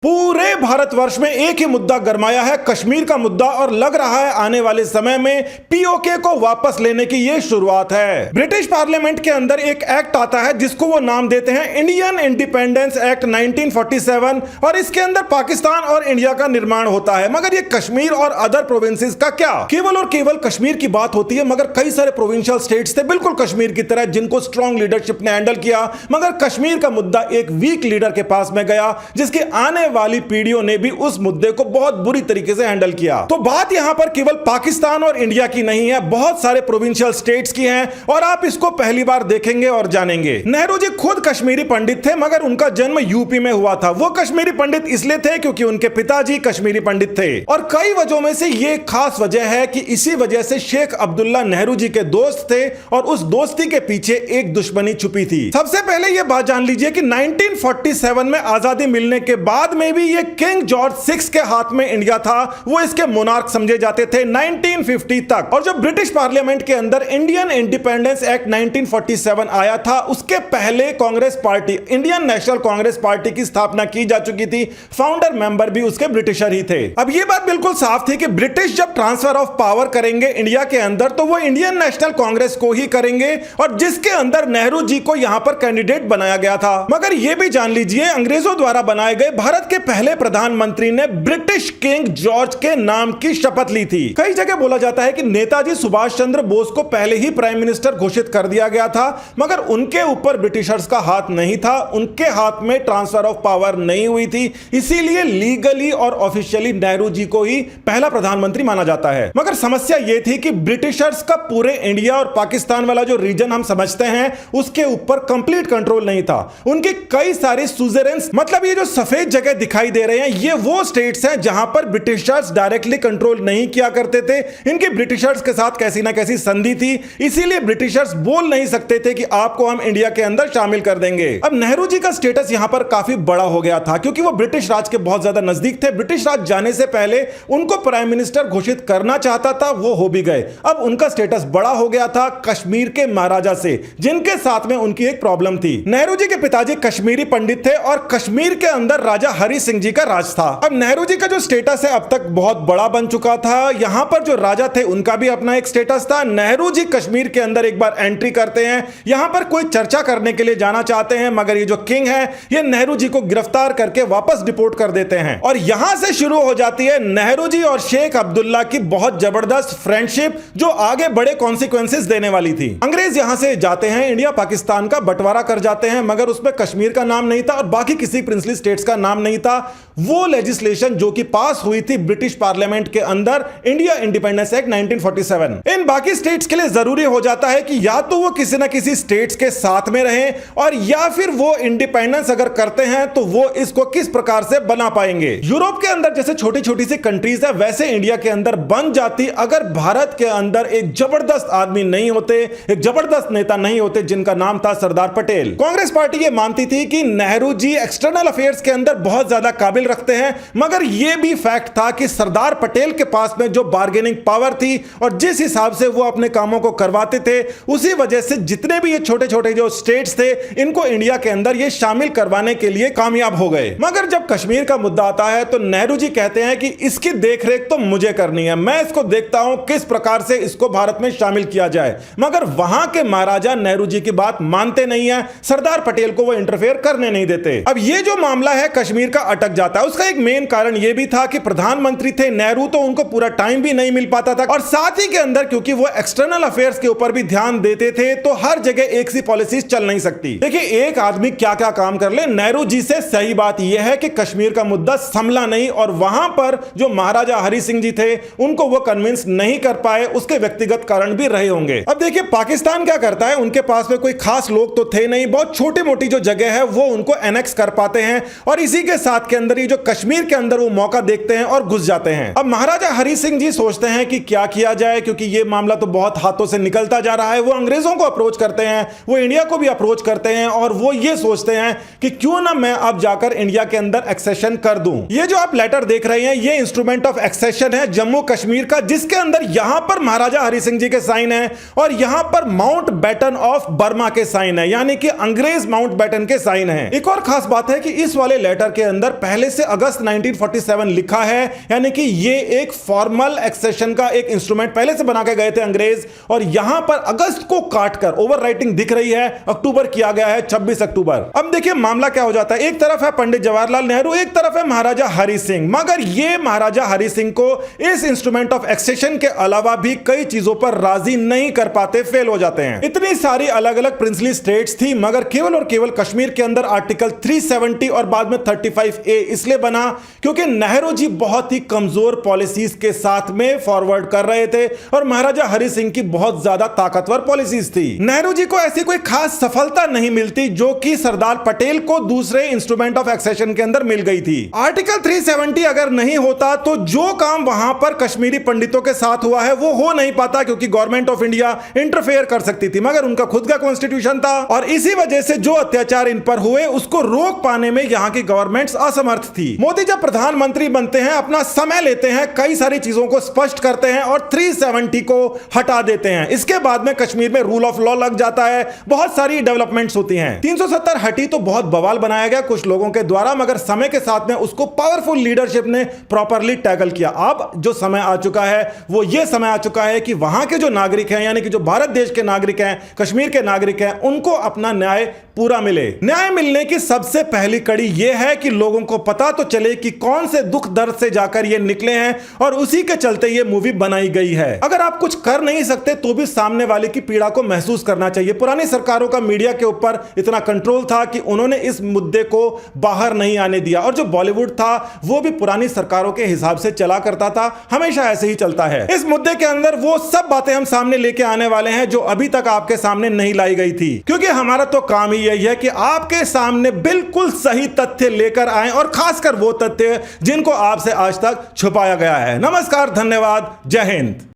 पूरे भारतवर्ष में एक ही मुद्दा गरमाया है, कश्मीर का मुद्दा, और लग रहा है आने वाले समय में पीओके को वापस लेने की ये शुरुआत है। ब्रिटिश पार्लियामेंट के अंदर एक एक्ट आता है जिसको वो नाम देते हैं इंडियन इंडिपेंडेंस एक्ट 1947, और इसके अंदर पाकिस्तान और इंडिया का निर्माण होता है। मगर ये कश्मीर और अदर प्रोविंसेस का क्या, केवल और केवल कश्मीर की बात होती है। मगर कई सारे प्रोविंशियल स्टेट्स थे बिल्कुल कश्मीर की तरह, जिनको स्ट्रॉन्ग लीडरशिप ने हैंडल किया। मगर कश्मीर का मुद्दा एक वीक लीडर के पास में गया, जिसके आने वाली पीढ़ियों ने भी उस मुद्दे को बहुत बुरी तरीके से हैंडल किया। तो बात यहां पर केवल पाकिस्तान और इंडिया की नहीं है, बहुत सारे प्रोविंशियल स्टेट्स की है, और आप इसको पहली बार देखेंगे और जानेंगे। नेहरू जी खुद कश्मीरी पंडित थे, मगर उनका जन्म यूपी में हुआ था। वो कश्मीरी पंडित इसलिए थे क्योंकि उनके पिताजी कश्मीरी पंडित थे, और कई वजहों में से ये खास वजह है कि इसी वजह से शेख अब्दुल्ला नेहरू जी के दोस्त थे, और उस दोस्ती के पीछे एक दुश्मनी छुपी थी। सबसे पहले यह बात जान लीजिए कि 1947 में आजादी मिलने के बाद में भी ये किंग जॉर्ज 6 के हाथ में इंडिया था, वो इसके मोनार्क समझे जाते थे 1950 तक। और जब ब्रिटिश पार्लियामेंट के अंदर इंडियन इंडिपेंडेंस एक्ट 1947 आया था, उसके पहले Congress party, Indian national Congress party की स्थापना की जा चुकी थी। फाउंडर मेंबर भी उसके ब्रिटिशर ही थे। अब यह बात बिल्कुल साफ थी कि ब्रिटिश जब ट्रांसफर ऑफ पावर करेंगे इंडिया के अंदर, तो वो इंडियन नेशनल कांग्रेस को ही करेंगे, और जिसके अंदर नेहरू जी को यहां पर कैंडिडेट बनाया गया था। मगर यह भी जान लीजिए, अंग्रेजों द्वारा बनाए गए भारत के पहले प्रधानमंत्री ने ब्रिटिश किंग जॉर्ज के नाम की शपथ ली थी। कई जगह बोला जाता है कि नेताजी सुभाष चंद्र बोस को पहले ही प्राइम मिनिस्टर घोषित कर दिया गया था, मगर उनके ऊपर ब्रिटिशर्स का हाथ नहीं था, उनके हाथ में ट्रांसफर ऑफ पावर नहीं हुई थी, इसीलिए लीगली और ऑफिशियली नेहरू जी को ही पहला प्रधानमंत्री माना जाता है। मगर समस्या यह थी कि ब्रिटिशर्स का पूरे इंडिया और पाकिस्तान वाला जो रीजन हम समझते हैं, उसके ऊपर कंप्लीट कंट्रोल नहीं था। उनकी कई सारी सुजेरेंस, मतलब ये जो सफेद जगह दिखाई दे रहे हैं, ये वो स्टेट्स हैं जहां पर ब्रिटिशर्स डायरेक्टली कंट्रोल नहीं किया करते थे। इनकी ब्रिटिशर्स के साथ कैसी ना कैसी संधि थी, इसीलिए ब्रिटिशर्स बोल नहीं सकते थे कि आपको हम इंडिया के अंदर शामिल कर देंगे। अब नेहरू जी का स्टेटस यहां पर काफी बड़ा हो गया था, क्योंकि वो ब्रिटिश राज के बहुत ज्यादा नजदीक थे। ब्रिटिश राज जाने से पहले उनको प्राइम मिनिस्टर घोषित करना चाहता था, वो हो भी गए। अब उनका स्टेटस बड़ा हो गया था कश्मीर के महाराजा से, जिनके साथ में उनकी एक प्रॉब्लम थी। नेहरू जी के पिताजी कश्मीरी पंडित थे, और कश्मीर के अंदर राजा हरि सिंह जी का राज था। अब नेहरू जी का जो स्टेटस है अब तक बहुत बड़ा बन चुका था। यहां पर जो राजा थे उनका भी अपना एक स्टेटस था। नेहरू जी कश्मीर के अंदर एक बार एंट्री करते हैं, यहां पर कोई चर्चा करने के लिए जाना चाहते हैं, मगर ये जो किंग है, ये नेहरू जी को गिरफ्तार करके वापस डिपोर्ट कर देते हैं। और यहां से शुरू हो जाती है नेहरू जी और शेख अब्दुल्ला की बहुत जबरदस्त फ्रेंडशिप, जो आगे बड़े कॉन्सिक्वेंसेस देने वाली थी। अंग्रेज यहां से जाते हैं, इंडिया पाकिस्तान का बंटवारा कर जाते हैं, मगर उसमें कश्मीर का नाम नहीं था और बाकी किसी प्रिंसली स्टेट्स का नाम नहीं था। वो लेजिस्लेशन जो कि पास हुई थी ब्रिटिश पार्लियामेंट के अंदर, इंडिया इंडिपेंडेंस एक्ट 1947, इन बाकी स्टेट्स के लिए जरूरी हो जाता है कि या तो वो किसी ना किसी स्टेट्स के साथ में रहें, और या फिर वो इंडिपेंडेंस अगर करते हैं तो वो इसको किस प्रकार से बना पाएंगे। यूरोप के अंदर जैसे छोटी छोटी सी कंट्रीज है, वैसे इंडिया के अंदर बन जाती अगर भारत के अंदर एक जबरदस्त आदमी नहीं होते, एक जबरदस्त नेता नहीं होते, जिनका नाम था सरदार पटेल। कांग्रेस पार्टी ये मानती थी कि नेहरू जी एक्सटर्नल अफेयर्स के अंदर बहुत ज्यादा काबिल रखते हैं, मगर यह भी फैक्ट था कि सरदार पटेल के पास में जो बार्गेनिंग पावर थी और जिस हिसाब से वो अपने कामों को करवाते थे, उसी वजह से जितने भी ये छोटे छोटे जो स्टेट्स थे, इनको इंडिया के अंदर ये शामिल करवाने के लिए कामयाब हो गए। मगर जब कश्मीर का मुद्दा आता है तो नेहरू जी कहते हैं कि इसकी देखरेख तो मुझे करनी है, मैं इसको देखता हूं किस प्रकार से इसको भारत में शामिल किया जाए। मगर वहां के महाराजा नेहरू जी की बात मानते नहीं है, सरदार पटेल को वो इंटरफेयर करने नहीं देते। अब ये जो मामला है कश्मीर का अटक जाता है। उसका एक मेन कारण यह भी था कि प्रधानमंत्री थे नेहरू, तो उनको पूरा टाइम भी नहीं मिल पाता था, और साथ ही के अंदर क्योंकि वो एक्सटर्नल अफेयर्स के ऊपर भी ध्यान देते थे, तो हर जगह एक सी पॉलिसीज चल नहीं सकती। देखिए, एक आदमी क्या क्या काम कर ले, नेहरू जी से सही बात यह है कि कश्मीर का मुद्दा संभला नहीं, और वहां पर जो महाराजा हरि सिंह जी थे उनको वो कन्विंस नहीं कर पाए। उसके व्यक्तिगत कारण भी रहे होंगे। अब देखिए, पाकिस्तान क्या करता है, उनके पास में कोई खास लोग तो थे नहीं, बहुत छोटी मोटी जो जगह है वो उनको एनेक्स कर पाते हैं, और इसी के साथ के अंदर ये जो कश्मीर के अंदर वो मौका देखते हैं और घुस जाते हैं। अब महाराजा हरि सिंह जी सोचते हैं कि क्या किया जाए, क्योंकि ये मामला तो बहुत हाथों से निकलता जा रहा है। वो अंग्रेजों को अप्रोच करते हैं, वो इंडिया को भी अप्रोच करते हैं, और वो ये सोचते हैं कि क्यों ना मैं अब जाकर इंडिया के अंदर एक्सेशन कर दूं। ये जो आप लेटर देख रहे हैं, ये इंस्ट्रूमेंट ऑफ एक्सेशन है जम्मू कश्मीर का, जिसके अंदर यहां पर महाराजा हरि सिंह जी के साइन है, और यहां पर माउंट बैटन ऑफ बर्मा के साइन है, यानी कि अंग्रेज माउंट बैटन के साइन है। एक और खास बात है कि इस वाले लेटर के अंदर पहले से अगस्त 1947 लिखा है, यानी कि ये एक फॉर्मल एक्सेशन का एक इंस्ट्रूमेंट पहले से बना के गए थे अंग्रेज, और यहां पर अगस्त को काटकर ओवर राइटिंग दिख रही है, अक्टूबर किया गया है 26 अक्टूबर। अब देखिए मामला क्या हो जाता है, एक तरफ है पंडित जवाहरलाल नेहरू, एक तरफ है महाराजा हरि सिंह, मगर ये महाराजा हरि सिंह को इस इंस्ट्रूमेंट ऑफ एक्सेशन के अलावा भी कई चीजों पर राजी नहीं कर पाते, फेल हो जाते हैं। इतनी सारी अलग अलग प्रिंसली स्टेट्स थी, मगर केवल और केवल कश्मीर के अंदर आर्टिकल 370 और बाद में 35A इसलिए बना क्योंकि नेहरू जी बहुत ही कमजोर पॉलिसीज के साथ में फॉरवर्ड कर रहे थे और महाराजा हरि सिंह की बहुत ज्यादा ताकतवर पॉलिसीज थी। नेहरू जी को ऐसी कोई खास सफलता नहीं मिलती जो कि सरदार पटेल को दूसरे इंस्ट्रूमेंट ऑफ एक्सेशन के अंदर मिल गई थी। आर्टिकल 370 अगर नहीं होता तो जो काम वहां पर कश्मीरी पंडितों के साथ हुआ है वो हो नहीं पाता, क्योंकि गवर्नमेंट ऑफ इंडिया इंटरफेयर कर सकती थी, मगर उनका खुद का कॉन्स्टिट्यूशन था और इसी वजह से जो अत्याचार इन पर हुए उसको रोक पाने में यहां की गवर्नमेंट्स असमर्थ थी। मोदी जब प्रधानमंत्री बनते हैं, अपना समय लेते हैं, कई सारी चीजों को स्पष्ट करते हैं और 370 को हटा देते हैं। इसके बाद में कश्मीर में रूल ऑफ लॉ लग जाता है, बहुत सारी डेवलपमेंट्स होती हैं। 370 हटी तो बहुत बवाल बनाया गया कुछ लोगों के द्वारा, मगर समय के साथ में उसको पावरफुल लीडरशिप ने प्रॉपरली टैकल किया। अब जो समय आ चुका है वो ये समय आ चुका है कि वहां के जो नागरिक हैं, यानी कि जो भारत देश के नागरिक हैं, कश्मीर के नागरिक हैं, उनको अपना न्याय पूरा मिले। न्याय मिलने की सबसे पहली कड़ी यह है कि लोगों को पता तो चले कि कौन से दुख दर्द से जाकर ये निकले हैं और उसी के चलते ये मूवी बनाई गई है। अगर आप कुछ कर नहीं सकते तो भी सामने वाले की पीड़ा को महसूस करना चाहिए। पुरानी सरकारों का मीडिया के ऊपर इतना कंट्रोल था कि उन्होंने इस मुद्दे को बाहर नहीं आने दिया, और जो बॉलीवुड था वो भी पुरानी सरकारों के हिसाब से चला करता था, हमेशा ऐसे ही चलता है। इस मुद्दे के अंदर वो सब बातें हम सामने लेके आने वाले हैं जो अभी तक आपके सामने नहीं लाई गई थी, क्योंकि हमारा तो काम ही यही है कि आपके सामने बिल्कुल सही तथ्य लेकर आएं, और खासकर वो तथ्य जिनको आपसे आज तक छुपाया गया है। नमस्कार, धन्यवाद, जय हिंद।